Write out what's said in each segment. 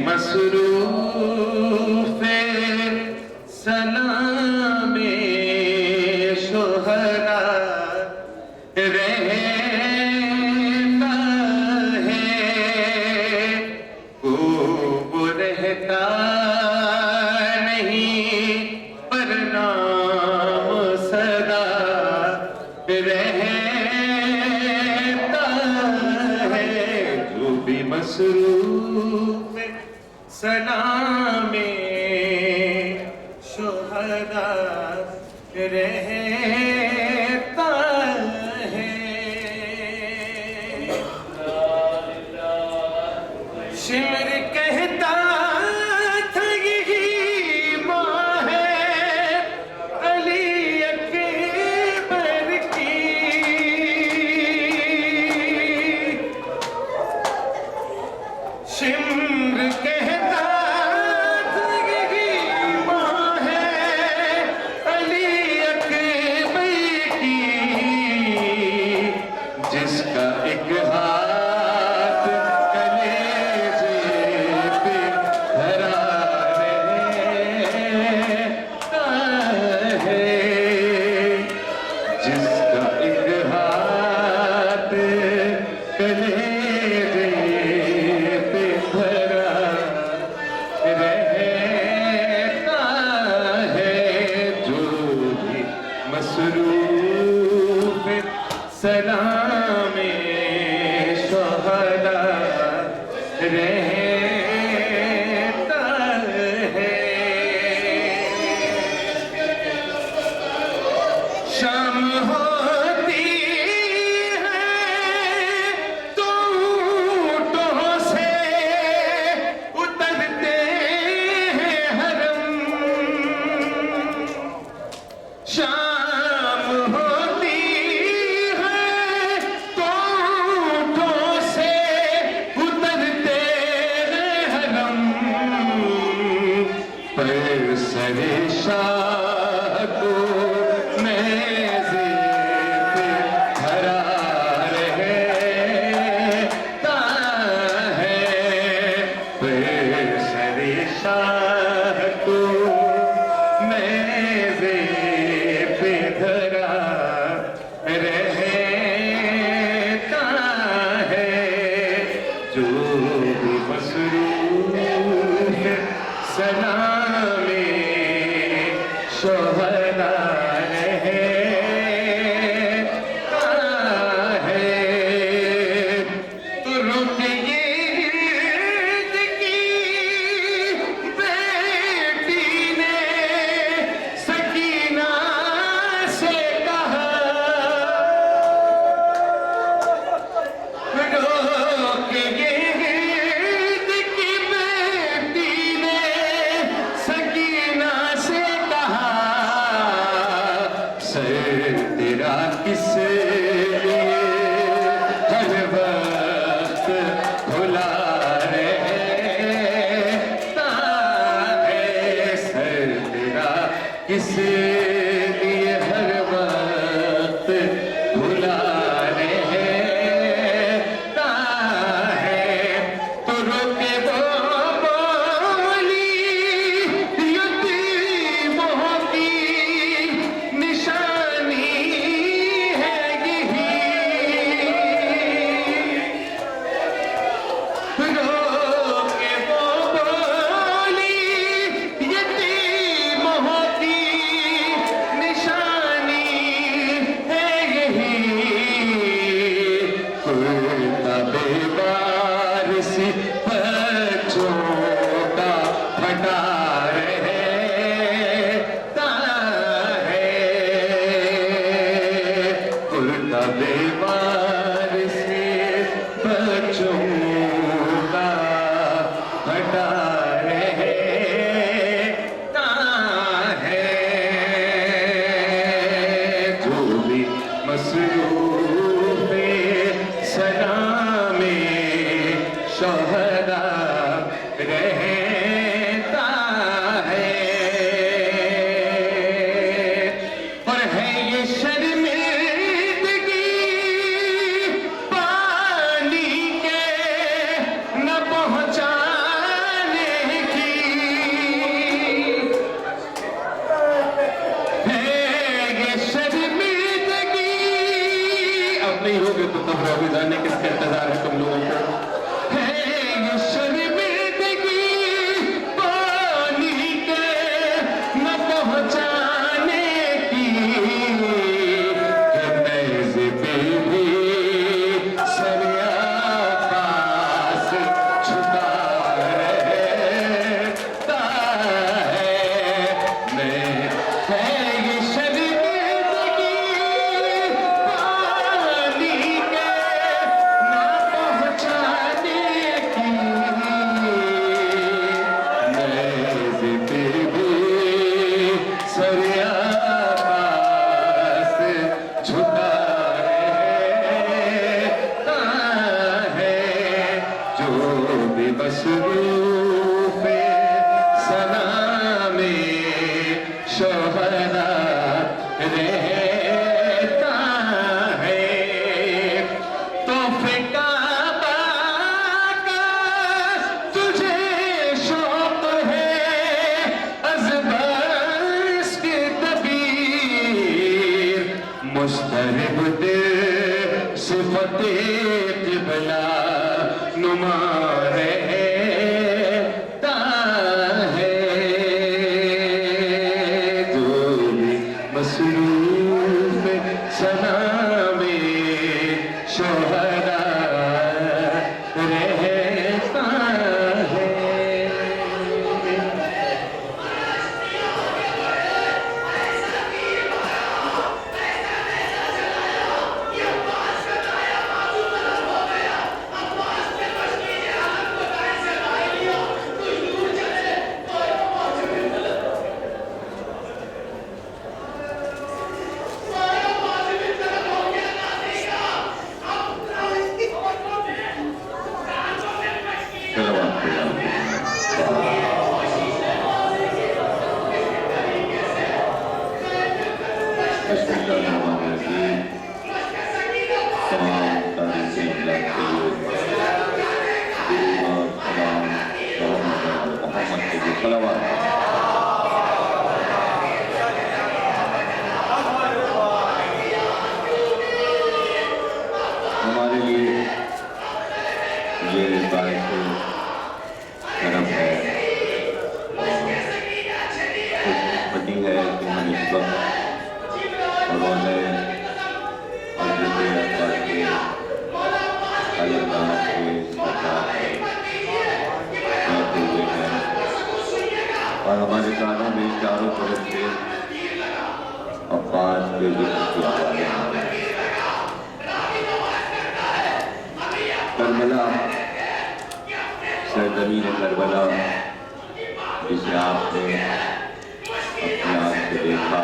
مصروف سلام شہداء رہتا ہے خوب رہتا نہیں پر نام صدا رہتا ہے جو بھی مصروف سلام شہداء رہتا ہے شمر کہتا تھا یہی ماں ہے علی اکبر کی شمر کہتا تھا یہی ماں ہے علی اکبر کی جس کا ایک ہاتھ کلیجے پہ دھرا رہتا ہے جس کا ایک ہاتھ کلیجے پہ دھرا رہتا ہے جو بھی مصروف سلام شہداء رہتا ہے شام ہوتی ہے تو اونٹوں سے اترتے ہیں حرم شام ہوتی ہے تو اونٹوں سے اترتے ہیں حرم پر سر شاہ کو نیزے پہ دھرا رہتا ہے پر سر شاہ کو نیزے پہ دھرا رہتا ہے جو بھی مصروف سلام شہداء رہتا ہے تو رک گرد کی بیٹی نے سکینہ سے کہا روک گرد کی بیٹی نے سکینہ سے کہا سر تیرا کس لیے ہر وقت کھلا رہتا ہے سر تیرا کس لیے ہر وقت کھلا رہتا ہے تو رک وہ بولی یتیموں کی نشانی ہے یہی روک وہ بولی یتیموں کی نشانی ہے یہی کرتا بے وارثی بچوں کا پھٹا رہتا ہے کرتا بے وارثی بچوں کا پھٹا رہتا ہے جو بھی مصروف سلام شہداء رہتا ہے اور ہے یہ شرمندگی پانی کے نہ پہنچا قبلہ نما رہتا ہے گل مصروف ثنا میں شہدا رہتا ہے ہمارے لیے یہ باعث کرم ہے اور خوش قسمتی ہے کہ ہم اس وقت روزے حضرت اکبر کے اللہ کے ساتھ بیٹھے ہوئے ہیں اور ہمارے کانوں میں چاروں طرف سے عباس کے ذکر کی آوازیں آ رہی ہیں۔ کربلا سرزمین کربلا جسے آپ نے اپنی آنکھ سے دیکھا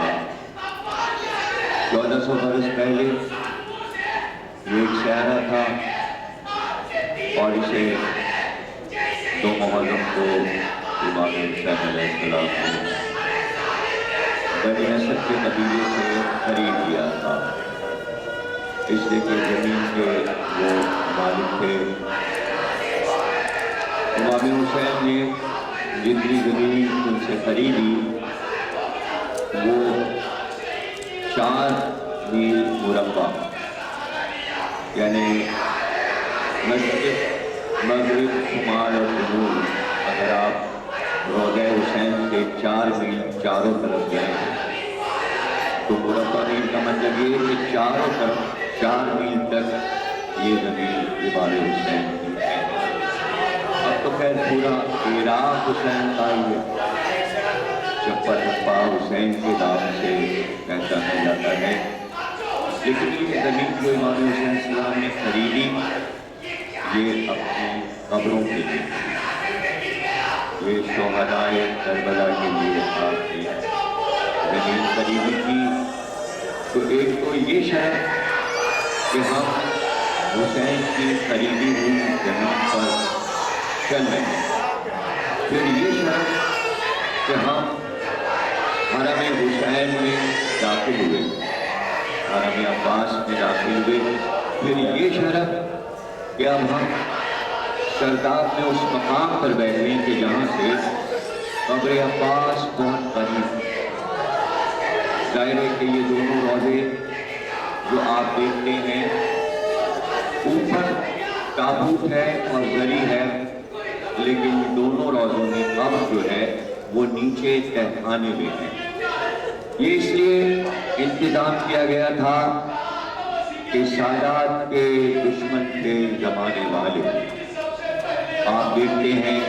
1400 برس پہلے یہ ایک شہرہ تھا اور اسے 2 محرم کو امام حسین علیہ السلام نے بنی اسد کے قبیلے سے خرید لیا تھا، اس لیے کہ زمین کے وہ مالک تھے۔ امام حسین نے جتنی زمین ان سے خریدی وہ 4 میل مربع یعنی مشرق مغرب شمال اور جنوب اگر آپ روضہ حسین سے 4 میل چاروں طرف جائیں تو مربع میل کا مطلب یہ ہے کہ چاروں طرف 4 میل تک یہ زمین امام حسین کی ہے۔ اب تو خیر پورا عراق حسین کا ہی ہے، چپا چپا حسین کے نام سے پہچانا جاتا ہے، لیکن یہ زمین جو امام حسین السلام نے خریدی یہ اپنی قبروں کے لیے، یہ شہدائے کربلا کے لیے آپ نے زمین خریدی تھی۔ تو ایک تو یہ شرط کہ ہم حسین کی خریدی ہوئی زمین پر چل رہے ہیں، پھر یہ شرط کہ ہم حرم حسین میں داخل ہوئے، حرم عباس میں داخل ہوئے، پھر یہ شرط کہ اب ہم سرداب میں اس مقام پر بیٹھیں کہ جہاں سے قبر عباس بہت قریب۔ ظاہر ہے کہ یہ دونوں روضے جو آپ دیکھتے ہیں اوپر تابوت ہے اور زری ہے، لیکن دونوں روضوں میں قبر جو ہے وہ نیچے تہخانے میں ہے۔ یہ اس لیے انتظام کیا گیا تھا کہ سادات کے دشمن کے زمانے والے آپ دیکھتے ہیں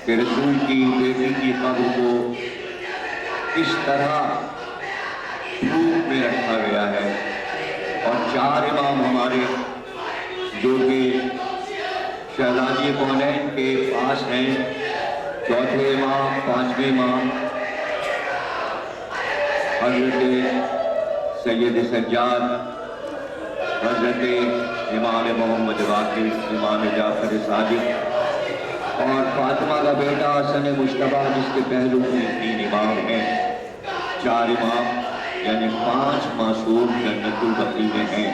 کہ رسول کی بیٹی کی قبر کو اس طرح دھوپ میں رکھا گیا ہے، اور 4 امام ہمارے جو کہ شہزادی کونین کے پاس ہیں، 4تھے امام 5ویں امام حضرت سید سجاد، حضرت امام محمد واقع، امام جعفر صادق اور فاطمہ کا بیٹا حسن مجتبیٰ جس کے پہلو میں 3 امام ہیں۔ 4 امام یعنی 5 معصوم جنت البقیع میں ہیں۔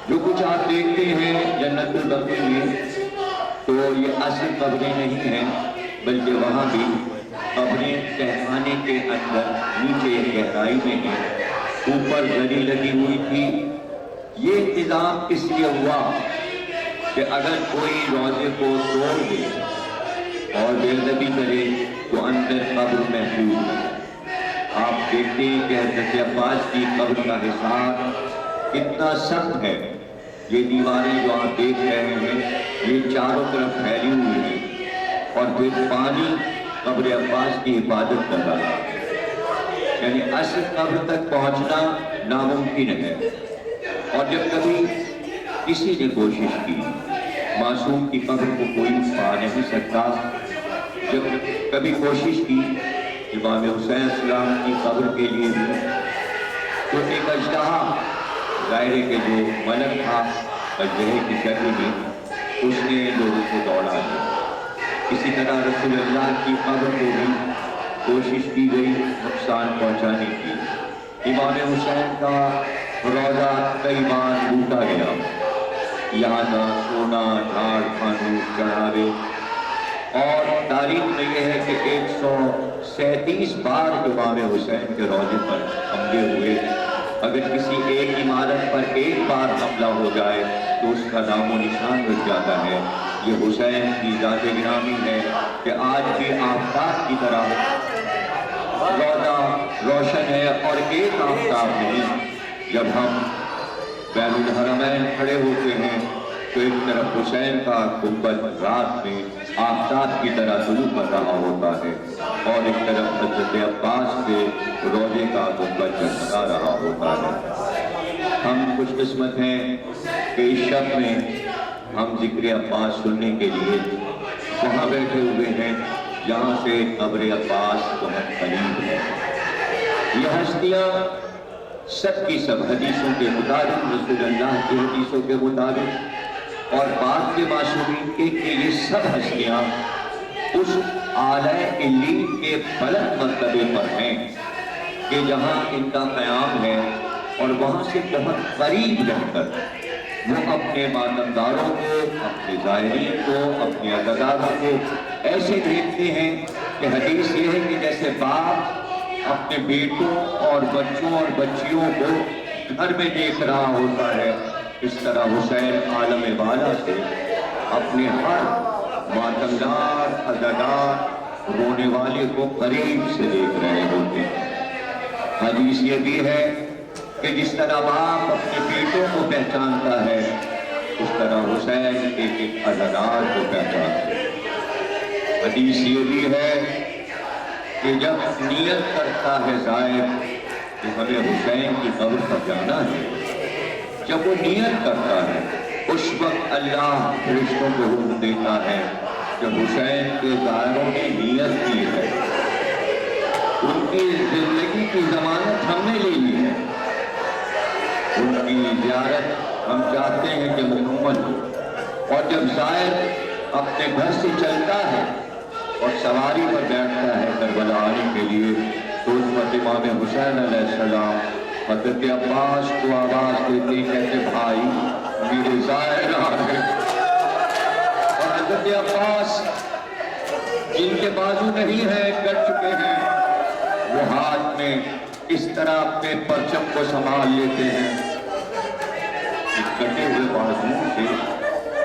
جو کچھ آپ دیکھتے ہیں جنت البقیع میں تو یہ اصل قبریں نہیں ہیں، بلکہ وہاں بھی قبریں تہخانے کے اندر نیچے گہرائی میں ہیں۔ اوپر زری لگی ہوئی تھی، یہ انتظام اس لیے ہوا کہ اگر کوئی روزے کو توڑ دے اور بے ادبی کرے تو اندر قبر محفوظ ہے۔ آپ دیکھتے ہیں کہ حضرت عباس کی قبر کا حساب کتنا سخت ہے۔ یہ دیواریں جو آپ دیکھ رہے ہیں یہ چاروں طرف پھیلی ہوئی ہیں اور پھر پانی قبر عباس کی حفاظت کر رہا ہے، یعنی اصل قبر تک پہنچنا ناممکن ہے۔ اور جب کبھی کسی نے کوشش کی، معصوم کی قبر کو کوئی پا نہیں سکتا، جب کبھی کوشش کی امام حسین السلام کی قبر کے لیے بھی، تو ایک اژدہا، ظاہر ہے کہ جو ملک تھا اژدہے کی شکل میں، اس نے لوگوں کو دوڑا دیا۔ اسی طرح رسول اللہ کی قبر کو بھی کوشش کی گئی نقصان پہنچانے کی۔ امام حسین کا روزہ کئی بار لوٹا گیا، یہاں کا سونا، جھاڑ، پھانوس، چڑھاوے، اور تاریخ میں یہ ہے کہ 137 بار امام حسین کے روزے پر حملے ہوئے۔ اگر کسی ایک عمارت پر ایک بار حملہ ہو جائے تو اس کا نام و نشان مٹ جاتا ہے۔ یہ حسین کی ذات گرامی ہے کہ آج بھی آفتاب کی طرح روزہ روشن ہے، اور ایک آفتاب نہیں۔ جب ہم بین الحرمین کھڑے ہوتے ہیں تو ایک طرف حسین کا گنبد رات میں آفتاب کی طرح طلوع کر رہا ہوتا ہے، اور ایک طرف حضرت عباس کے روضے کا گنبد جگمگا رہا ہوتا ہے۔ ہم خوش قسمت ہیں کہ اس شب میں ہم ذکر عباس سننے کے لیے وہاں بیٹھے ہوئے ہیں جہاں سے قبر عباس بہت قریب ہے۔ یہ ہستیاں سب کی سب حدیثوں کے مطابق، رسول اللہ کی حدیثوں کے مطابق اور بعد کے معصومین کے، کہ یہ سب ہستیاں اس اعلیٰ علیین کے بلند مرتبے پر ہیں کہ جہاں ان کا قیام ہے، اور وہاں سے بہت قریب رہ کر وہ اپنے ماتمداروں کو، اپنے زائرین کو، اپنے عزاداروں کو ایسے دیکھتے ہیں کہ حدیث یہ ہے کہ جیسے باپ اپنے بیٹوں اور بچوں اور بچیوں کو گھر میں دیکھ رہا ہوتا ہے، اس طرح حسین عالم بالا سے اپنے ہر ماتمدار، عزادار، رونے والے کو قریب سے دیکھ رہے ہوتے ہیں۔ حدیث یہ بھی ہے کہ جس طرح باپ اپنے بیٹوں کو پہچانتا ہے، اس طرح حسین ایک عزادار کو پہچانتے ہیں۔ حدیث یہ بھی ہے کہ جب نیت کرتا ہے زائر کہ ہمیں حسین کی قبر پر جانا ہے، جب وہ نیت کرتا ہے اس وقت اللہ فرشتوں کو حکم دیتا ہے کہ حسین کے زائروں نے نیت کی ہے، ان کی زندگی کی ضمانت ہم نے لے لی ہے، ان کی زیارت ہم چاہتے ہیں کہ مکمل ہو۔ اور جب زائر اپنے گھر سے چلتا ہے اور سواری پر بیٹھتا ہے کربلا آنے کے لیے، تو اس وقت امام حسین علیہ السلام حضرت عباس کو آواز دیتے ہیں، کہتے بھائی میرے زائر آ گئے۔ اور حضرت عباس جن کے بازو نہیں ہیں، کٹ چکے ہیں، وہ ہاتھ میں اس طرح اپنے پرچم کو سنبھال لیتے ہیں۔ اس کٹے ہوئے بازو سے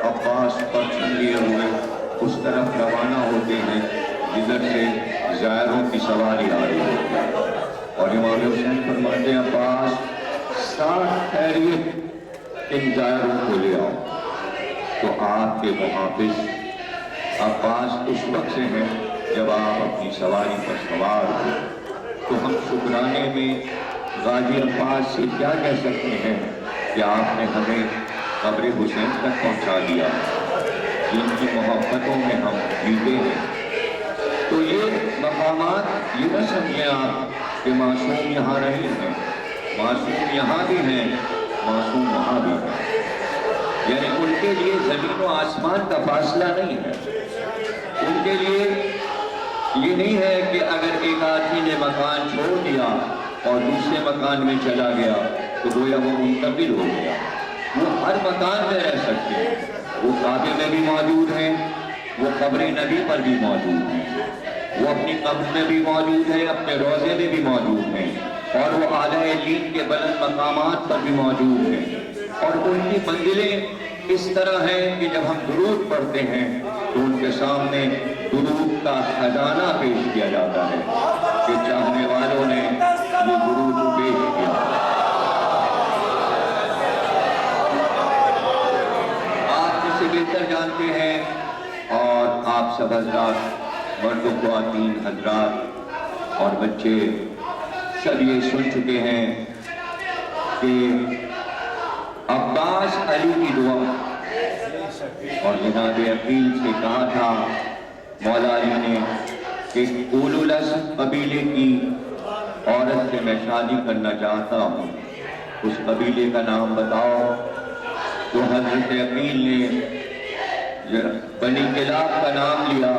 عباس پرچم لیے ہوئے اس طرف روانہ ہوتے ہیں جدھر سے زائروں کی سواری آ رہی ہوتی ہے۔ اور امام حسین فرماتے ہیں عباس ساتھ خیریت ان زائروں کو لے آؤ۔ تو آپ کے محافظ عباس اس وقت سے ہیں جب آپ اپنی سواری پر سوار ہو، تو ہم شکرانے میں غازی عباس سے کیا کہہ سکتے ہیں کہ آپ نے ہمیں قبر حسین تک پہنچا دیا، جن کی محبتوں میں ہم جیتے ہیں۔ تو یہ مقامات یہ نہ سمجھیں آپ کہ معصوم یہاں نہیں ہیں، معصوم یہاں بھی ہیں، معصوم وہاں بھی ہیں، یعنی ان کے لیے زمین و آسمان کا فاصلہ نہیں ہے۔ ان کے لیے یہ نہیں ہے کہ اگر ایک آدمی نے مکان چھوڑ دیا اور دوسرے مکان میں چلا گیا تو گویا وہ منتقل ہو گیا۔ وہ ہر مکان میں رہ سکتے ہیں، وہ کعبے میں بھی موجود ہیں، وہ قبر نبی پر بھی موجود ہیں، وہ اپنی قبر میں بھی موجود ہیں، اپنے روضے میں بھی موجود ہیں، اور وہ اعلیٰ علیین کے بلند مقامات پر بھی موجود ہیں۔ اور ان کی منزلیں اس طرح ہیں کہ جب ہم درود پڑھتے ہیں تو ان کے سامنے درود کا خزانہ پیش کیا جاتا ہے کہ چاہنے والوں نے یہ درود پیش کیا۔ آپ اسے بہتر جانتے ہیں اور آپ سب حضرات، مرد و خواتین حضرات اور بچے سب یہ سن چکے ہیں کہ عباس علی کی دعا اور جناب عقیل سے کہا تھا مولا علی نے کہ اولو الازم قبیلے کی عورت سے میں شادی کرنا چاہتا ہوں، اس قبیلے کا نام بتاؤ۔ تو حضرت عقیل نے بنی کلاب کا نام لیا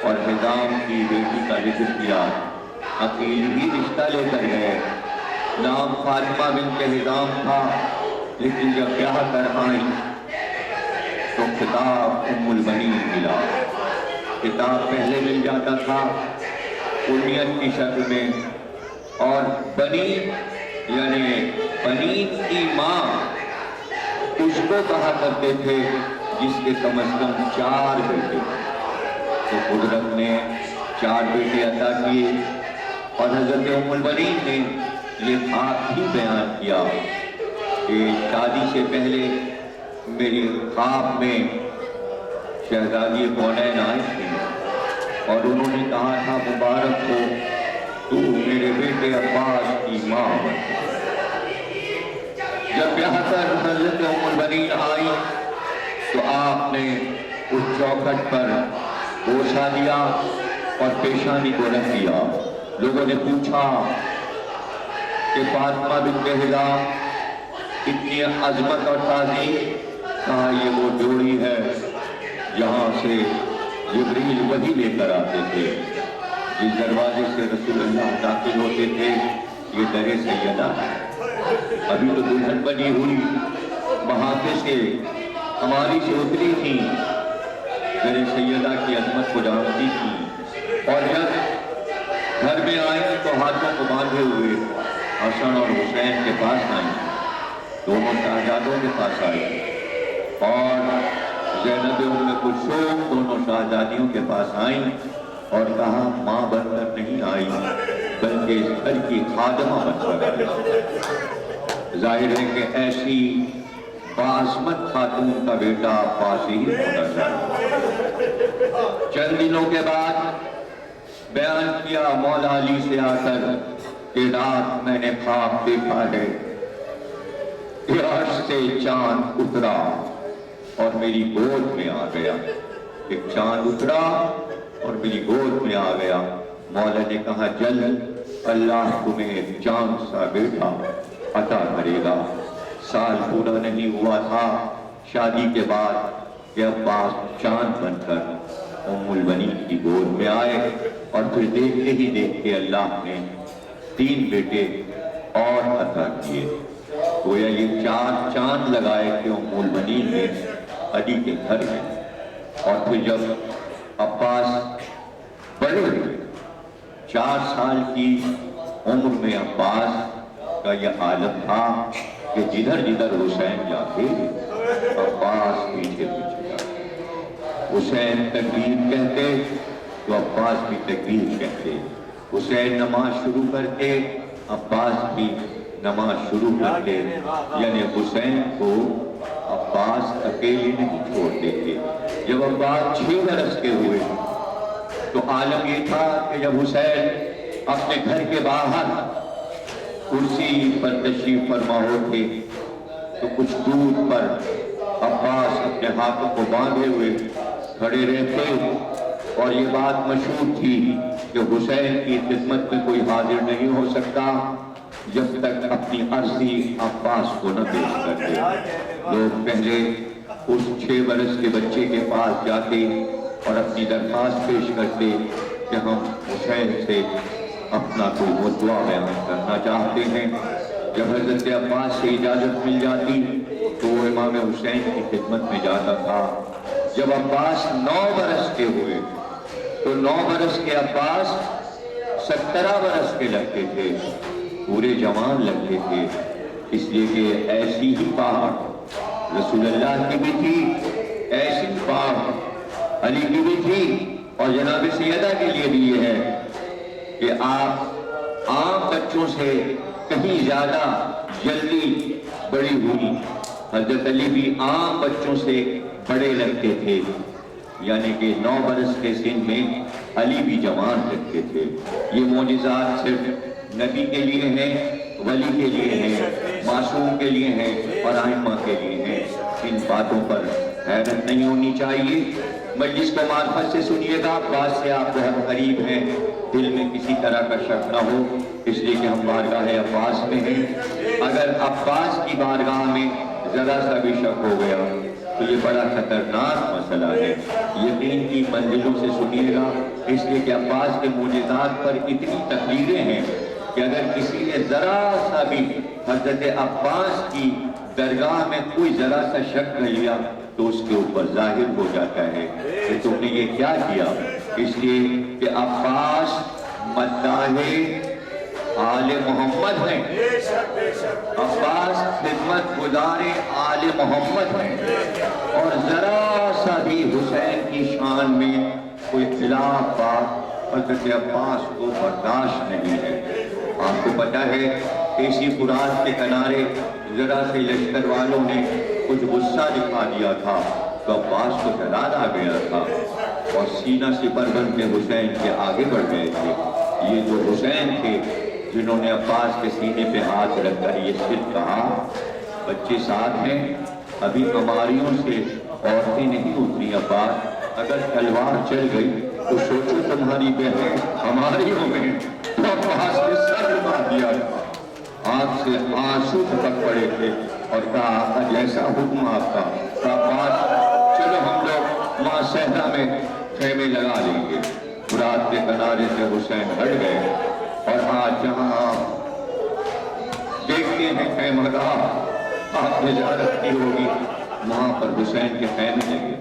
اور حزام کی بیٹی کا ذکر کیا۔ عقیل بھی رشتہ لے کر گئے، نام فاطمہ بنت حزام تھا، لیکن جب بیاہ کر آئی تو خطاب ام البنین ملا۔ کتاب پہلے مل جاتا تھا کنیت کی شکل میں، اور بنی یعنی بنین کی ماں اس کو کہا کرتے تھے جس کے کم از کم 4 بیٹے، تو قدرت نے 4 بیٹے عطا کیے، اور حضرت ام البنین نے یہ خواب بھی بیان کیا کہ شادی سے پہلے میری خواب میں شہزادی کونین آئی تھی اور انہوں نے کہا تھا مبارک ہو تو میرے بیٹے عباس کی ماں بن۔ جب بیاہ کر حضرت ام البنین آئی تو آپ نے اس چوکھٹ پر بوسہ دیا اور پیشانی کو رکھ دیا۔ لوگوں نے پوچھا کہ فاطمہ بنت حزام اتنی عظمت اور تعظیم، کہا یہ وہ جوڑی ہے جہاں سے جبریل وحی لے کر آتے تھے، جس دروازے سے رسول اللہ داخل ہوتے تھے یہ در سیدہ ہے۔ ابھی تو دلہن بنی ہوئی وہاں سے ہماری سے اتری تھی، در سیدہ کی عظمت کو جانتی تھی، اور جب گھر میں آئی تو ہاتھوں کو باندھے ہوئے حسن اور حسین کے پاس آئی، دونوں شہزادوں کے پاس آئی، اور زینب ام کلثوم دونوں شہزادیوں کے پاس آئیں اور کہا ماں بن کر نہیں آئی بلکہ اس گھر کی خادمہ بن کر آئی۔ ظاہر ہے کہ ایسی باعظمت خاتون کا بیٹا عباس ہی ہونا چاہیے۔ چند دنوں کے بعد بیان کیا مولا علی سے آ کر کہ رات میں نے خواب دیکھا ہے، عرش سے چاند اترا اور میری گود میں آ گیا۔ ایک چاند اترا اور میری گود میں آ گیا۔ مولا نے کہا جلد اللہ تمہیں ایک چاند سا بیٹا عطا کرے گا۔ سال پورا نہیں ہوا تھا شادی کے بعد کہ عباس چاند بن کر ام البنین کی گود میں آئے، اور پھر دیکھتے ہی دیکھتے اللہ نے 3 بیٹے اور عطا کیے۔ گویا یہ 4 چاند لگائے کہ ام البنین نے علی کے گھر میں۔ اور پھر جب عباس بڑے ہوئے، 4 سال کی عمر میں عباس کا یہ عالم تھا کہ جدھر جدھر حسین جاتے عباس پیچھے پیچھے جاتے، حسین تکبیر کہتے تو عباس بھی تکبیر کہتے، حسین نماز شروع کرتے عباس بھی نماز شروع کرتے، یعنی حسین کو عباس اکیلے نہیں چھوڑتے تھے۔ جب عباس 6 برس کے ہوئے تو عالم یہ تھا کہ جب حسین اپنے گھر کے باہر کرسی پر تشریف فرما ہوتے تو کچھ دور پر عباس اپنے ہاتھوں کو باندھے ہوئے کھڑے رہتے، اور یہ بات مشہور تھی کہ حسین کی خدمت میں کوئی حاضر نہیں ہو سکتا جب تک اپنی عرضی عباس کو نہ پیش کرتے۔ لوگ پہلے اس 6 برس کے بچے کے پاس جاتے اور اپنی درخواست پیش کرتے کہ ہم حسین سے اپنا کوئی مدعا بیان کرنا چاہتے ہیں۔ جب حضرت عباس سے اجازت مل جاتی تو وہ امام حسین کی خدمت میں جاتا تھا۔ جب عباس 9 برس کے ہوئے تو 9 برس کے عباس 17 برس کے لگتے تھے، پورے جوان لگتے تھے۔ اس لیے کہ ایسی ہی بات رسول اللہ کی بھی تھی، ایسی بات علی کی بھی تھی، اور جناب سیدہ کے لیے بھی یہ ہے کہ آپ عام بچوں سے کہیں زیادہ جلدی بڑی ہوئی۔ حضرت علی بھی عام بچوں سے بڑے لگتے تھے، یعنی کہ 9 برس کے سن میں علی بھی جوان لگتے تھے۔ یہ معجزات صرف نبی کے لیے ہیں، ولی کے لیے ہیں، معصوم کے لیے ہیں اور ائمہ کے لیے ہیں۔ ان باتوں پر حیرت نہیں ہونی چاہیے۔ مجلس کو معرفت سے سنیے گا، بات سے آپ بہت قریب ہیں، دل میں کسی طرح کا شک نہ ہو، اس لیے کہ ہم بارگاہ عباس میں ہیں۔ اگر عباس کی بارگاہ میں ذرا سا بھی شک ہو گیا تو یہ بڑا خطرناک مسئلہ ہے۔ یقین کی منزلوں سے سنیے گا، اس لیے کہ عباس کے معجزات پر اتنی تقریریں ہیں کہ اگر کسی نے ذرا سا بھی حضرت عباس کی درگاہ میں کوئی ذرا سا شک کر لیا تو اس کے اوپر ظاہر ہو جاتا ہے کہ تم نے یہ کیا کیا، اس لیے کہ عباس مداح آل محمد ہیں، عباس خدمت گزار آل محمد ہیں، اور ذرا سا بھی حسین کی شان میں کوئی خلاف بات حضرت عباس کو برداشت نہیں ہے۔ آپ کو پتہ ہے اسی فرات کے کنارے ذرا سے لشکر والوں نے کچھ غصہ دکھا دیا تھا تو عباس کو جلال آ گیا تھا اور سینہ سپر بن کے حسین کے آگے بڑھ گئے تھے۔ یہ جو حسین تھے جنہوں نے عباس کے سینے پہ ہاتھ رکھ کر یہ صرف کہا، بچے ساتھ ہیں، ابھی ہماریوں سے عورتیں نہیں اتری عباس، اگر تلوار چل گئی تو سوچو تمہاری بہنیں ہماریوں میں، تو عباس نے سر جھکا دیا، آنکھ سے آنسو ٹپک پڑے تھے اور کہا آقا جیسا حکم آپ کا، تو عباس چلو ہم لوگ ماں صحرا میں خیمے لگا لیں گے۔ فرات کے کنارے سے حسین ہٹ گئے اور آج جہاں آپ دیکھتے ہیں خیمہ گاہ آپ نے زیارت کی ہوگی، وہاں پر حسین کے خیمے لگے۔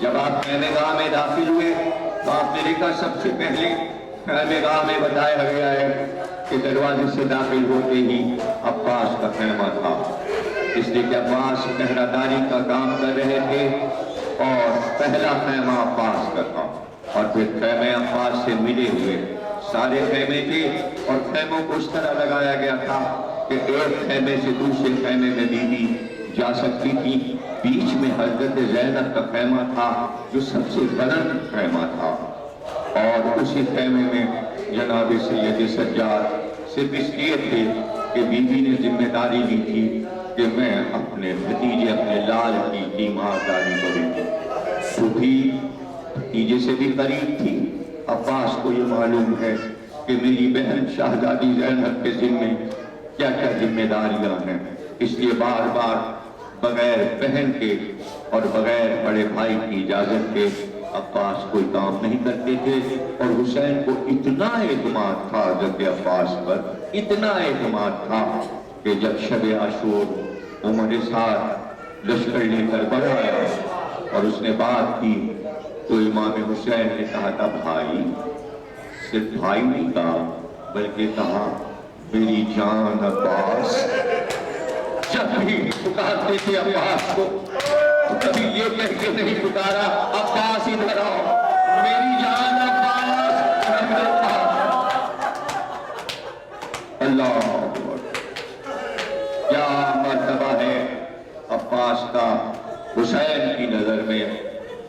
جب آپ خیمے گاہ میں داخل ہوئے تو آپ نے دیکھا سب سے پہلے خیمے گاہ میں بتایا گیا ہے کہ دروازے سے داخل ہوتے ہی عباس کا خیمہ تھا، اس لیے کہ عباس پہرہ داری کا کام کر رہے تھے اور پہلا خیمہ عباس کا تھا، اور پھر خیمے عباس سے ملے ہوئے سارے خیمے تھے، اور خیموں کو اس طرح لگایا گیا تھا کہ ایک خیمے سے دوسرے خیمے میں بی بی جا سکتی تھی۔ بیچ میں حضرت زینب کا خیمہ تھا جو سب سے بلند خیمہ تھا، اور اسی خیمے میں جناب سید سجاد صرف اس لیے تھے کہ بی بی نے ذمہ داری لی تھی کہ میں اپنے بھتیجے اپنے لال کی تیمارداری کروں گی۔ تو بھی بھتیجے سے بھی قریب تھی، عباس کو یہ معلوم ہے کہ میری بہن شہزادی زینب کے ذمہ کیا کیا ذمہ داریاں ہیں، اس لیے بار بار بغیر بہن کے اور بغیر بڑے بھائی کی اجازت کے عباس کوئی کام نہیں کرتے تھے۔ اور حسین کو اتنا اعتماد تھا حضرت عباس پر، اتنا اعتماد تھا کہ جب شب عاشور عمر ساتھ لشکر لے کر بڑھا آیا اور اس نے بات کی تو امام حسین نے کہا تھا بھائی، صرف بھائی نہیں کہا بلکہ کہا میری جان عباس۔ جب بھی پکارتے تھے عباس کو تو کبھی یہ کہہ کے نہیں پکارا عباس ادھر آؤ، میری جان عباس۔ اللہ اکبر، کیا مرتبہ ہے عباس کا حسین کی نظر میں۔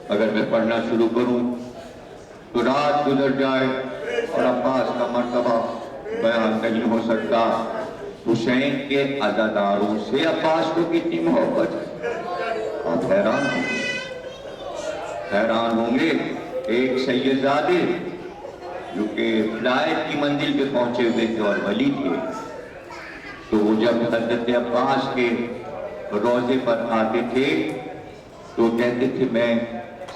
اگر میں پڑھنا شروع کروں تو رات گزر جائے اور عباس کا مرتبہ بیان نہیں ہو سکتا۔ حسین کے عزاداروں سے عباس کو کتنی محبت ہے، آپ حیران ہوں گے۔ ایک سیدزادے جو کہ فلائٹ کی منزل پہ پہنچے ہوئے تھے اور ولی تھے، تو وہ جب حضرت عباس کے روضے پر آتے تھے تو کہتے تھے میں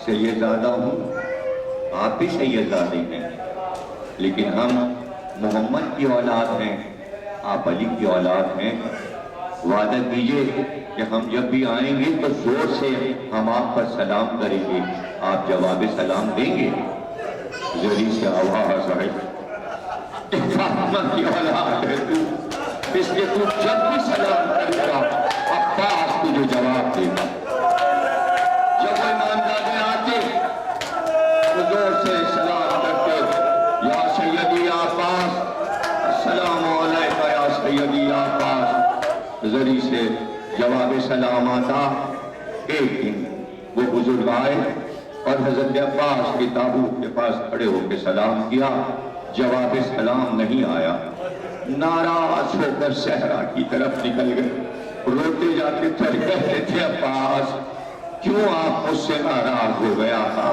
سیدزادہ ہوں، آپ بھی سیدزادے ہیں، لیکن ہم محمد کی اولاد ہیں، آپ علی کی اولاد ہیں، وعدہ کیجئے کہ ہم جب بھی آئیں گے تو زور سے ہم آپ پر سلام کریں گے، آپ جواب سلام دیں گے۔ ذری سے آواز آئی کہ فاطمہ کی اولاد ہے تو، اس لیے تو جب بھی سلام کرے گا عباس تجھے جواب دے گا. جب وہ امامزادے آتے حضور سے سلام کرتے یا سیدی عباس السلام علیکم یا سیدی عباس ذری سے جواب سلام آتا. ایک دن وہ بزرگ آئے اور حضرت عباس کے تابوت کے پاس کھڑے ہو کے سلام کیا. جواب سلام نہیں آیا. ناراض ہو کر صحرا کی طرف نکل گئے. روتے جاتے تھے کہتے تھے عباس کیوں آپ مجھ سے ناراض ہو گیا تھا؟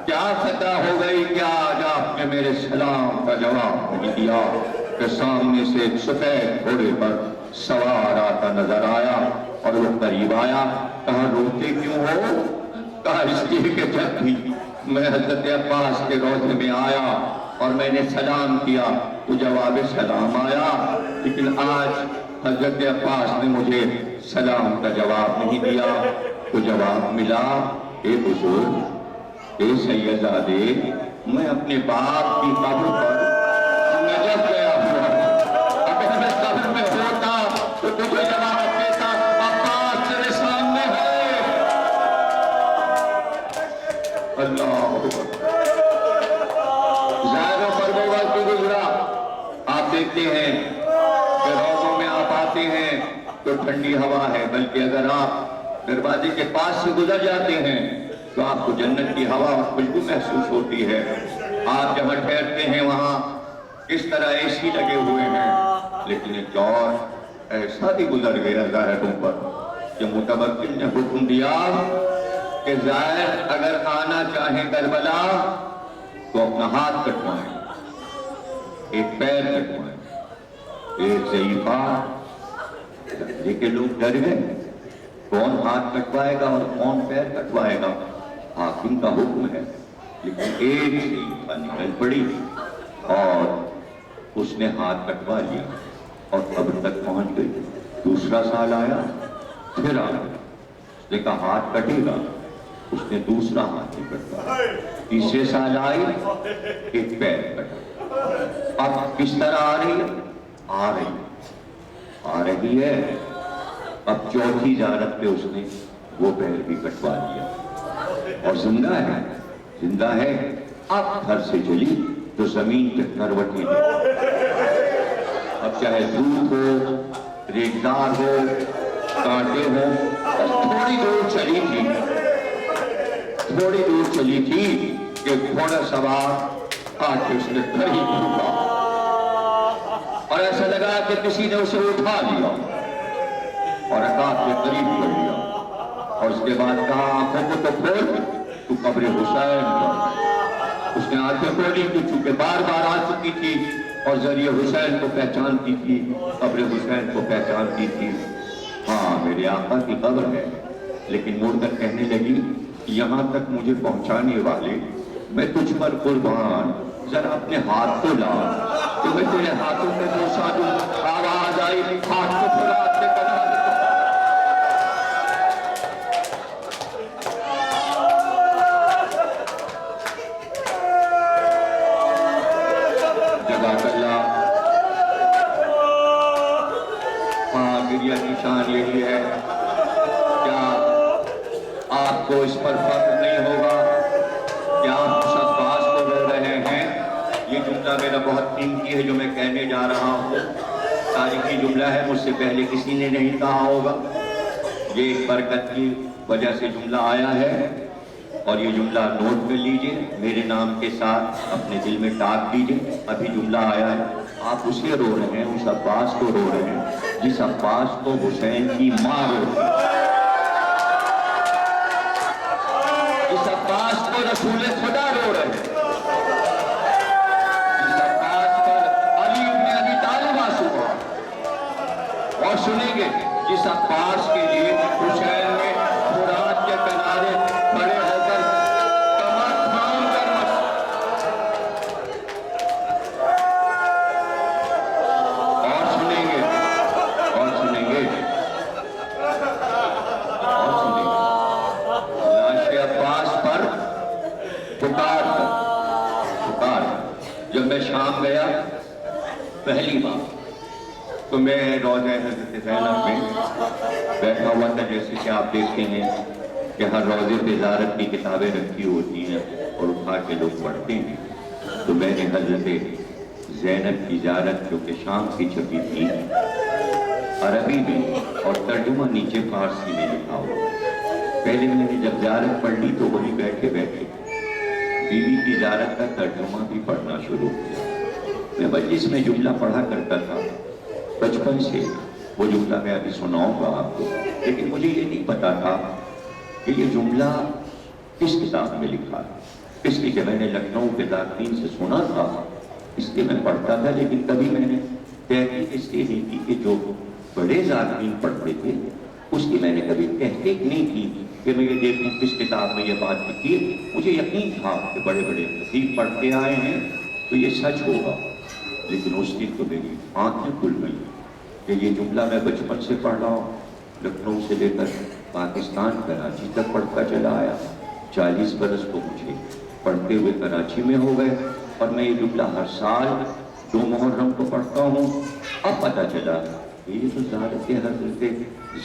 کیا خطا ہو گئی؟ کیا آج آپ نے میرے سلام کا جواب نہیں دیا؟ کہ سامنے سے ایک سفید گھوڑے پر سوار آتا نظر آیا اور وہ قریب آیا. کہا روتے کیوں ہو؟ کہا اس لیے کہ جب بھی میں حضرت عباس کے روضے میں آیا اور میں نے سلام کیا تو جواب سلام آیا، لیکن آج حضرت عباس نے مجھے سلام کا جواب نہیں دیا. تو جواب ملا اے بزرگ، اے سیدزادے، میں اپنے باپ کی قبر پر نجف گیا ہوا. اگر میں قبر میں ہوتا تو تجھے جواب دیتا عباس تیرے سامنے ہے. اللہ زائروں پر وہ وقت گزرا. آپ دیکھتے ہیں کہ روزوں میں آپ آتے ہیں تو ٹھنڈی ہوا ہے، بلکہ اگر آپ دروازے کے پاس سے گزر جاتے ہیں تو آپ کو جنت کی ہوا اور خوشبو محسوس ہوتی ہے. آپ جہاں ٹھہرتے ہیں وہاں اس طرح اے سی لگے ہوئے ہیں. لیکن ایک دور ایسا بھی گزر گیا زائروں پر کہ متوکل نے حکم دیا کہ زائر اگر آنا چاہیں کربلا تو اپنا ہاتھ کٹوائیں، ایک پیر کٹوائیں. ایک ضعیفہ لیکن لوگ ڈر گئے، کون ہاتھ کٹوائے گا اور کون پیر کٹوائے گا؟ حاکم کا حکم ہے. لیکن ایک ضعیفہ نکل پڑی اور اس نے ہاتھ کٹوا لیا اور قبر تک پہنچ گئی. دوسرا سال آیا، پھر آیا، اس نے کہا ہاتھ کٹے گا، اس نے دوسرا ہاتھ نہیں کٹوایا. تیسرے سال آئی، ایک پیر کٹا. اب کس طرح آ رہی ہے؟ آ رہی ہے. اب چوتھی زیارت پہ اس نے وہ پیر بھی کٹوا لیا اور زندہ ہے. اب گھر سے چلی تو زمین پہ کروٹیں ہیں. اب چاہے دودھ ہو، ریگدار ہو، کانٹے ہو. تھوڑی دور چلی تھی کہ گھوڑا سوار آ کے اس نے قریب ڈھونڈا اور ایسا لگا کہ کسی نے اسے اٹھا لیا اور عقاب کے قریب کر لیا. اور اس کے بعد کہا آنکھوں کو تو کھول، تو قبر حسین پر. اس نے آنکھیں کھولی تو چونکہ بار بار آ چکی تھی اور ذریعہ حسین کو پہچانتی تھی، قبر حسین کو پہچانتی تھی. ہاں میرے آقا کی قبر ہے. لیکن مڑ کر کہنے لگی یہاں تک مجھے پہنچانے والے، میں تجھ پر قربان، ذرا اپنے ہاتھ کو لا تو میں تیرے ہاتھوں میں بوسا دوں. آواز آئی ہاتھ کو پھلا کے کرا نشان یہی ہے. کیا آپ کو اس پر فخر نہیں ہوگا کہ آپ اس عباس کو رو رہے ہیں؟ یہ جملہ میرا بہت قیمتی ہے جو میں کہنے جا رہا ہوں. تاریخی جملہ ہے، مجھ سے پہلے کسی نے نہیں کہا ہوگا. یہ ایک برکت کی وجہ سے جملہ آیا ہے اور یہ جملہ نوٹ کر لیجئے، میرے نام کے ساتھ اپنے دل میں ٹاک دیجئے. ابھی جملہ آیا ہے، آپ اسے رو رہے ہیں، اس عباس کو رو رہے ہیں جس عباس کو حسین کی ماں رو رہی ہے، جس عباس کو رسول خدا رو رہے ہیں، جس عباس پر علی ابن ابی طالب آنسو بہا. اور سنیں گے جس عباس کے لیے حسین نے فرات کے کنارے کھڑے ہو کر کمر تھام کر پکار. جب میں شام گیا پہلی بار تو میں روضہ حضرت زینب میں بیٹھا ہوا تھا، جیسے کہ آپ دیکھتے ہیں کہ ہر روضے پہ زیارت کی کتابیں رکھی ہوتی ہیں اور اٹھا کے لوگ پڑھتے ہیں، تو میں نے حضرت زینب کی زیارت جو کہ شام کی چھپی تھی عربی میں اور ترجمہ نیچے فارسی میں لکھا ہوا، پہلے میں نے جب زیارت پڑھ لی تو وہی بیٹھے بیٹھے بیوی کی زیارت کا ترجمہ بھی پڑھنا شروع کیا۔ میں مجلس میں جملہ پڑھا کرتا تھا بچپن سے، وہ جملہ میں ابھی سناؤں گا آپ کو، لیکن مجھے یہ نہیں پتا تھا کہ یہ جملہ کس کتاب میں لکھا ہے، اس لیے کہ میں نے لکھنؤ کے ذاکرین سے سنا تھا، اس لیے میں پڑھتا تھا، لیکن کبھی میں نے تحقیق اس لیے نہیں کی کہ جو بڑے ذاکرین پڑھتے تھے اس کی میں نے کبھی تحقیق نہیں کی کہ میں یہ دیکھوں کس کتاب میں یہ بات لکھی ہے۔ مجھے یقین تھا کہ بڑے بڑے خطیب پڑھتے آئے ہیں تو یہ سچ ہوگا، لیکن اس دن تو میری آنکھیں کھل گئی کہ یہ جملہ میں بچپن سے پڑھ رہا ہوں، لکھنؤ سے لے کر پاکستان کراچی تک پڑھتا چلا آیا، 40 برس تو مجھے پڑھتے ہوئے کراچی میں ہو گئے، اور میں یہ جملہ ہر سال 2 محرم کو پڑھتا ہوں۔ اب پتہ چلا کہ یہ تو زیارت حضرت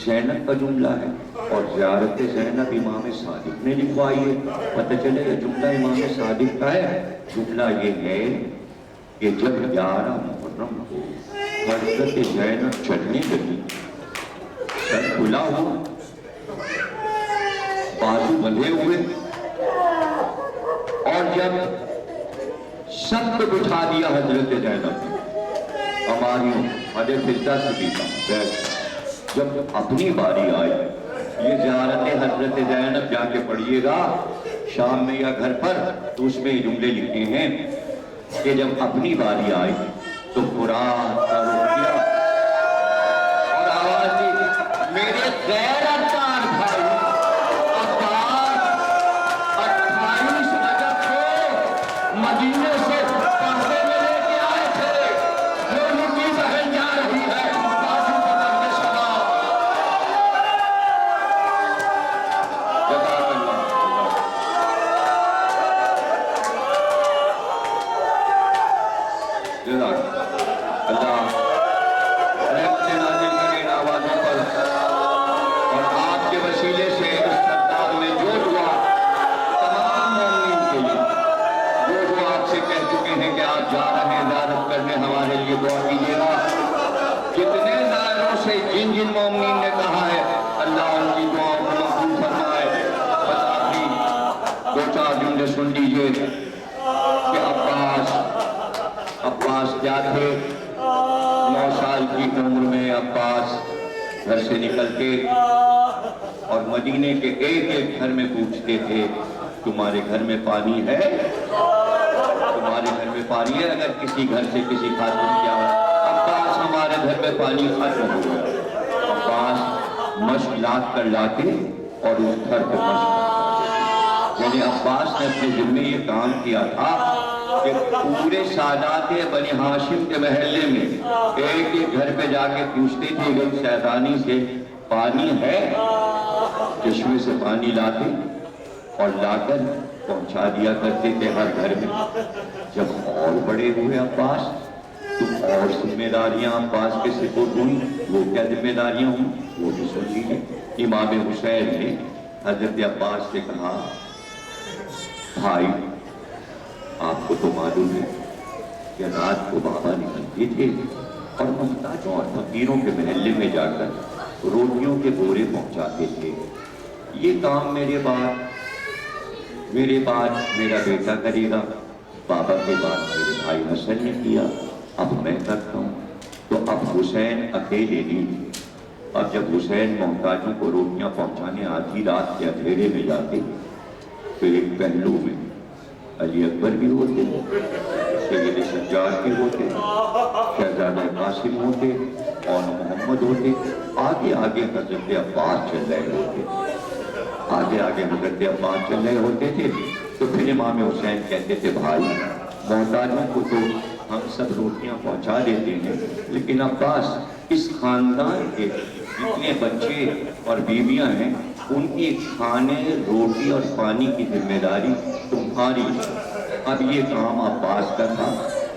زینب کا جملہ ہے، اور زیارت زینب امام صادق نے لکھوائی ہے۔ پتہ چلے یہ جملہ امام صادق کا ہے۔ جملہ یہ ہے کہ جب 11 محرم کو حضرت زینب چلنے لگی، سر کھلا ہوا، بازو بندھے ہوئے، اور جب سب کو بٹھا دیا حضرت زینب نے، ہماریوں مدے فضہ سے بھی کم، جب اپنی باری آئی، یہ زیارت حضرت زینب جا کے پڑھیے گا شام میں یا گھر پر، تو اس میں یہ جملے لکھے ہیں کہ جب اپنی باری آئی تو قرآن کا رخ کیا اور آواز دی، میرے غیرتدار بھائی عباس 28 رجب کو مدینے سے پردے میں لے کے آئے تھے، جو ان کی بہن جا رہی ہے، بازو پکڑ کے سنا۔ جزاک اللہ اللہ رحمت نازل کرے ان آوازوں پر، اور آپ کے وسیلے سے اس خطاب میں جو دعا تمام مومنین کے لیے، جو آپ سے کہہ چکے ہیں کہ آپ جا رہے ہیں زیارت کرنے، ہمارے لیے دعا کیجیے گا۔ جتنے زائروں سے جن جن مومنین نے کہا ہے اللہ ان کی دعاؤں کو قبول فرمائے، بس آپ بھی 2-4 جملے سن لیجیے کہ عباس کیا تھے؟ 9 سال کی عمر میں عباس گھر سے نکل کے اور مدینے کے ایک ایک گھر میں پوچھتے تھے، تمہارے گھر میں پانی ہے؟ تمہارے گھر میں پانی ہے؟ اگر کسی گھر سے کسی خاتون کیا عباس ہمارے گھر میں پانی ختم ہو گیا، عباس مشک لاد کر لاتے اور اس گھر پہ مشک کرتے، یعنی عباس نے اپنے ذمہ یہ کام کیا تھا کہ پورے سادات بنی ہاشم کے محلے میں ایک ایک گھر پہ جا کے پوچھتے تھے کہ سیدانی سے پانی ہے؟ چشمے سے پانی لاتے اور لا کر پہنچا دیا کرتے تھے ہر گھر میں۔ جب اور بڑے ہوئے عباس تو اور ذمہ داریاں عباس کے سپرد ہوئیں، وہ کیا ذمہ داریاں ہوں وہ بھی سن لیجیے۔ امام حسین نے حضرت عباس سے کہا، بھائی آپ کو تو معلوم ہے کہ رات کو بابا نکلتے تھے اور محتاجوں اور فقیروں کے محلے میں جا کر روٹیوں کے بورے پہنچاتے تھے، یہ کام میرے بعد میرا بیٹا کرے گا، بابا کے بعد میرے بھائی حسن نے کیا، اب میں کرتا ہوں۔ تو اب حسین اکیلے نہیں، اب جب حسین محتاجوں کو روٹیاں پہنچانے آدھی رات کے اندھیرے میں جاتے تو ایک پہلو میں علی اکبر بھی ہوتے، سید سجاد بھی ہوتے، شہزادہ قاسم ہوتے اور محمد ہوتے، آگے آگے حضرت عباس چل رہے ہوتے، آگے آگے حضرت عباس چل رہے ہوتے تھے۔ تو پھر امام حسین کہتے تھے، بھائی محتاجوں کو تو ہم سب روٹیاں پہنچا دیتے ہیں، لیکن عباس اس خاندان کے جتنے بچے اور بیویاں ہیں ان کی کھانے، روٹی اور پانی کی ذمہ داری تمہاری۔ اب یہ کام عباس کا تھا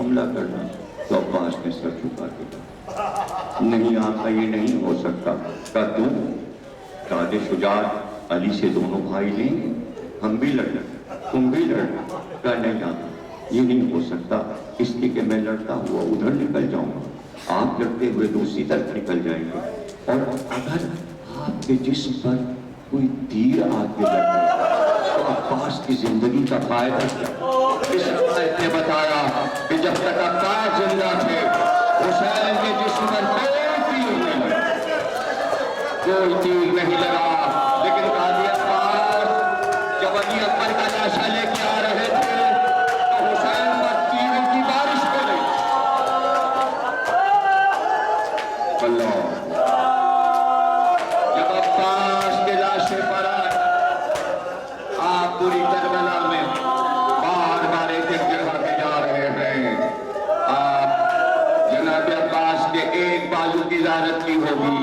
حملہ کرنا، تو عباس نے سر جھکا کے کہا نہیں آقا یہ نہیں ہو سکتا۔ کہا تم تاج شجاعت علی سے دونوں بھائی لیں گے، ہم بھی لڑنا تم بھی لڑنا۔ کہا نہیں آقا یہ نہیں ہو سکتا، اس لیے کہ میں لڑتا ہوا ادھر نکل جاؤں گا، آپ لڑتے ہوئے دوسری طرف نکل جائیں گے، اور اگر آپ کے جسم پر کوئی تیر آ کے لگے تو عباس کی زندگی کا فائدہ کیا؟ اس روایت نے بتایا کہ جب تک عباس زندہ تھے حسین کے جسم پر کوئی تیر نہیں لگا، لیکن قاضی عباس جب علی اکبر کا لاشا لے کے آ رہے تھے تو حسین پر تیروں کی بارش ہو گئی۔ اللہ جب عباس کے لاشے پر آپ پوری کربلا میں بار بار ایک جگہ پہ جا رہے ہیں، آپ جناب عباس کے ایک بازو کی زیارت کی ہوگی،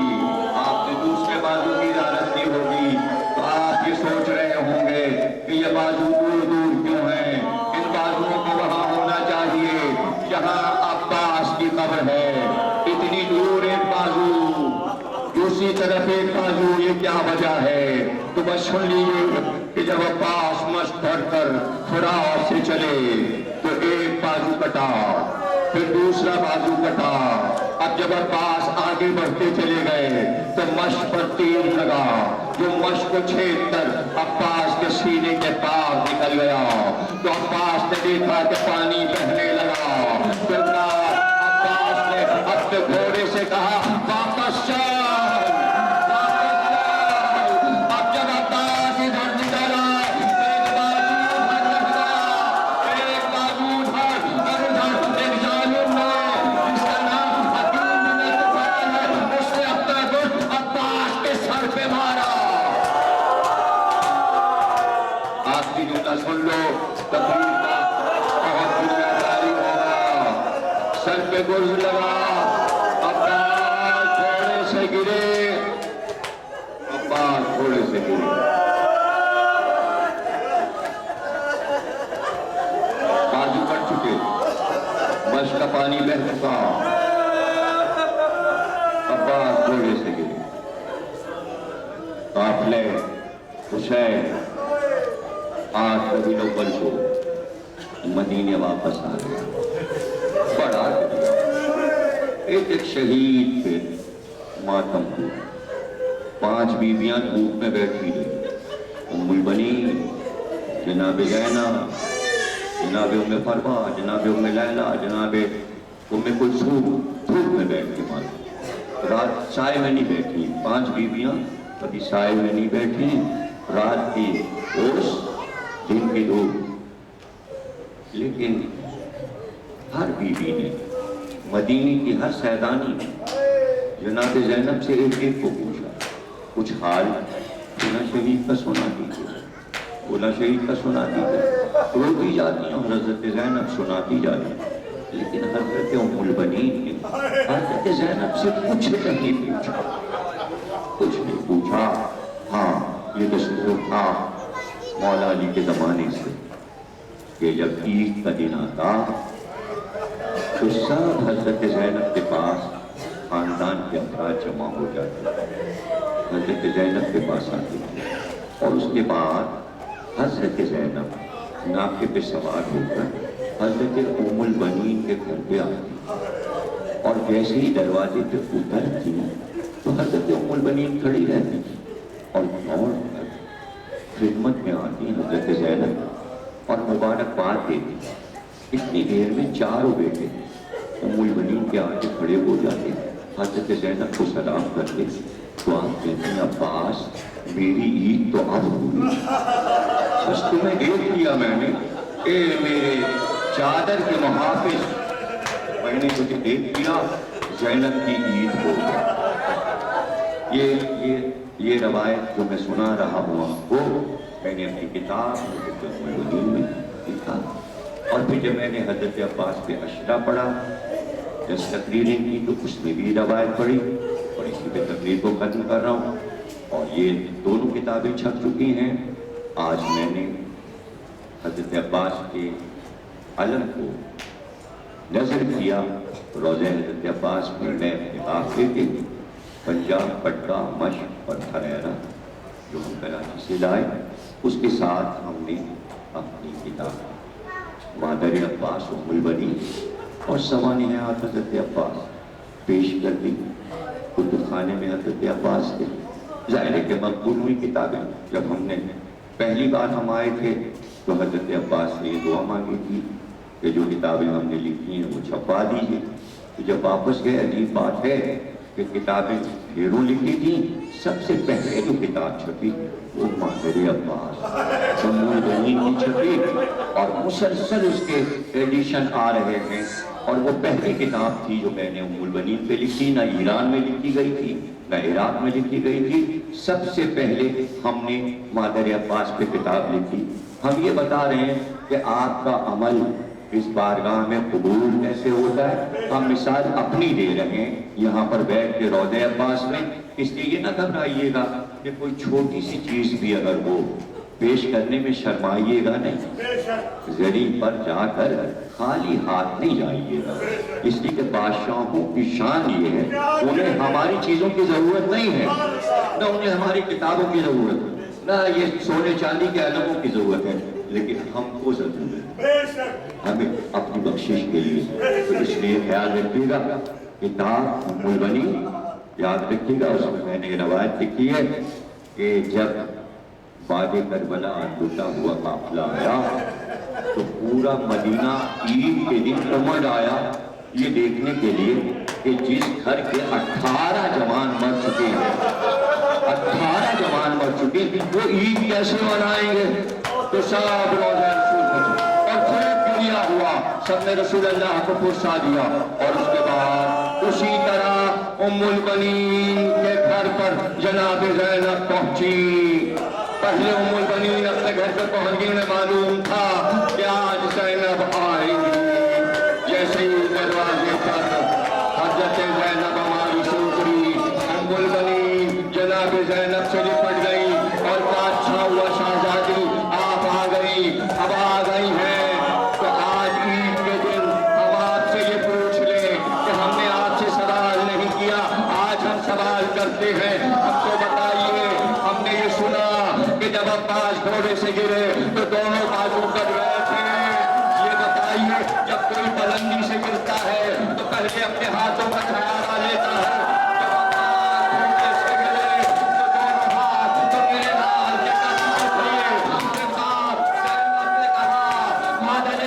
آپ نے دوسرے بازو کی زیارت کی ہوگی، تو آپ یہ سوچ رہے ہوں گے کہ یہ بازو دور دور کیوں ہیں، ان بازوؤں کو وہاں ہونا چاہیے جہاں عباس کی قبر ہے، اتنی دور ایک بازو، دوسری طرف ایک بازو، یہ کیا وجہ ہے؟ تو بس سن لیجیے کہ جب عباس مشت بھر کر فرات سے چلے تو ایک بازو کٹا، پھر دوسرا بازو کٹا، اب جب عباس آگے بڑھتے چلے گئے تو مشت پر تیر لگا، جو مشت کو چھید کر عباس کے سینے کے پار نکل گیا، تو عباس نے دیکھا کہ پانی بہنے لگا، پھر عباس نے اپنے گھوڑے سے کہا واپس چل۔ سن لو تقریر کا بہت دنیا داری ہوگا، سر پہ گرز لگا، عباس گھوڑے سے گرے، عباس گھوڑے سے گرے، بازو کٹ چکے، مشق کا پانی بہہ چکا، عباس گھوڑے سے گرے، قافلے حسین آج کبھی اول کو مدینے واپس آ گیا، بڑا ایک شہید پہ ماتم ہوا، 5 بیویاں دھوپ میں بیٹھی رہی، ام البنین، جناب زینب، جناب ام فروا، جناب ام لیلہ، جناب ام کلثوم دھوپ میں بیٹھ کے ماری، رات سائے میں نہیں بیٹھی، 5 بیویاں کبھی سائے میں نہیں بیٹھی، رات کی اوس دن کی دھوپ، لیکن ہر بیوی نے مدینے کی ہر سیدانی نے جناب زینب سے ایک ایک کو پوچھا کچھ حال بولا شہید کا سنا دیجیے، بولا شہید کا سنا دیجیے، روتی جاتی ہیں اور حضرت زینب سناتی جاتی ہیں، لیکن حضرت ام البنین نے حضرت زینب سے کچھ نہیں پوچھا، کچھ نہیں پوچھا۔ ہاں یہ دستور تھا مولا علی کے زمانے سے کہ جب عید کا دن آتا تو سب حضرت زینب کے پاس خاندان کے افراد جمع ہو جاتے، حضرت زینب کے پاس آتے اور اس کے بعد حضرت زینب ناقے پہ سوار ہو کر حضرت ام البنین کے گھر پہ آتی، اور جیسے ہی دروازے پہ اترتی تو حضرت ام البنین کھڑی رہتی اور دوڑ کر خدمت میں آتی حضرت زینب اور مبارکباد دیتی۔ اتنی دیر میں 4 بیٹے ام البنین کے آگے کھڑے ہو جاتے، حضرت زینب کو سلام کرتے تو آپ کہتے ہیں عباس میری عید تو اب ہوئی، بس تمہیں دیکھ لیا میں نے، اے میرے چادر کے محافظ، میں نے تجھے دیکھ لیا، زینب کی عید ہو گئی۔ یہ روایت جو میں سنا رہا ہوں آپ کو، میں نے اپنی کتاب میں لکھا، اور پھر جب میں نے حضرت عباس پہ اشرا پڑھا، جس تقریریں کی تو اس میں بھی روایت پڑھی، اور اسی پہ تقریر کو ختم کر رہا ہوں، اور یہ دونوں کتابیں چھپ چکی ہیں۔ آج میں نے حضرت عباس کے علم کو نظر کیا روضہ حضرت عباس میں میں اپنے قافلے کے پنجاب، پٹکا، مشق اور تھریرا جو ہم کراچی سے لائے، اس کے ساتھ ہم نے اپنی کتاب مادر عباس ام البنین اور سوانح حضرت عباس پیش کر دی کتب خانے میں حضرت عباس کے۔ ظاہر ہے کہ مقبول ہوئی کتابیں۔ جب ہم نے پہلی بار ہم آئے تھے تو حضرت عباس سے یہ دعا مانگی تھی کہ جو کتابیں ہم نے لکھی ہیں وہ چھپا دیجیے۔ تو جب واپس گئے، عجیب بات ہے کہ کتابیں ڈھیروں لکھی تھیں، سب سے پہلے جو کتاب چھپی وہ مادر عباس ام البنین کی چھپی، اور مسلسل اس کے ایڈیشن آ رہے ہیں۔ اور وہ پہلی کتاب تھی جو میں نے ام البنین پہ لکھی، نہ ایران میں لکھی گئی تھی نہ عراق میں لکھی گئی تھی، سب سے پہلے ہم نے مادر عباس پہ کتاب لکھی۔ ہم یہ بتا رہے ہیں کہ آپ کا عمل اس بارگاہ میں قبول کیسے ہوتا ہے، ہم مثال اپنی دے رہے ہیں یہاں پر بیٹھ کے روضہ عباس میں۔ اس لیے یہ نہ گھبرائیے گا کہ کوئی چھوٹی سی چیز بھی اگر ہو پیش کرنے میں شرمائیے گا نہیں، زمین پر جا کر خالی ہاتھ نہیں جائیے گا، اس لیے کہ بادشاہوں کی شان یہ ہے انہیں ہماری چیزوں کی ضرورت نہیں ہے، نہ انہیں ہماری کتابوں کی ضرورت ہے، نہ یہ سونے چاندی کے علموں کی ضرورت ہے، لیکن ہم کو ضرورت ہے ہمیں اپنی بخشش کے لیے۔ تو اس لیے خیال رکھیے گا کتاب ام البنین یاد رکھیے گا، اس میں میں نے روایت لکھی ہے کہ جب بعد کربلا لوٹا ہوا قافلہ آیا تو پورا مدینہ عید کے دن امڑ آیا یہ دیکھنے کے لیے کہ جس گھر کے 18 جوان مر چکے ہیں، 18 جوان مر چکے ہیں، وہ عید کیسے منائیں گے؟ تو سب روزہ رسول پڑھے اور خوب گریا ہوا، سب نے رسول اللہ کو پرسا دیا، اور اس کے بعد اسی طرح ام البنین کے گھر پر جناب زینب پہنچی۔ پہلے ام البنین اپنے گھر پہ پہنچ گئی، انہیں معلوم تھا کہ آج زینب آئیں گی۔ جیسے ہی دروازے پر حضرت زینب ہماری سوکری ام البنین جناب زینب سے لپٹ گئی اور کہا اچھا ہوا شہزادی آپ آ گئی، اب آ گئی ہیں تو آج عید کے دن ہم آپ سے یہ پوچھ لیں کہ ہم نے آپ سے سوال نہیں کیا، آج ہم سوال کرتے ہیں، ہم کو بتائیے، ہم نے یہ سنا کہ جب عباس گھوڑے سے گرے تو دونوں بازو کٹ گئے تھے، یہ بتائیے جب کوئی بلندی سے گرتا ہے تو پہلے اپنے ہاتھوں کا سہارا لیتا ہے، جب عباس گھوڑے سے گرے تو دونوں ہاتھ تو میرے نال کے قدم تھے، اس کے بعد زینب نے کہا مادر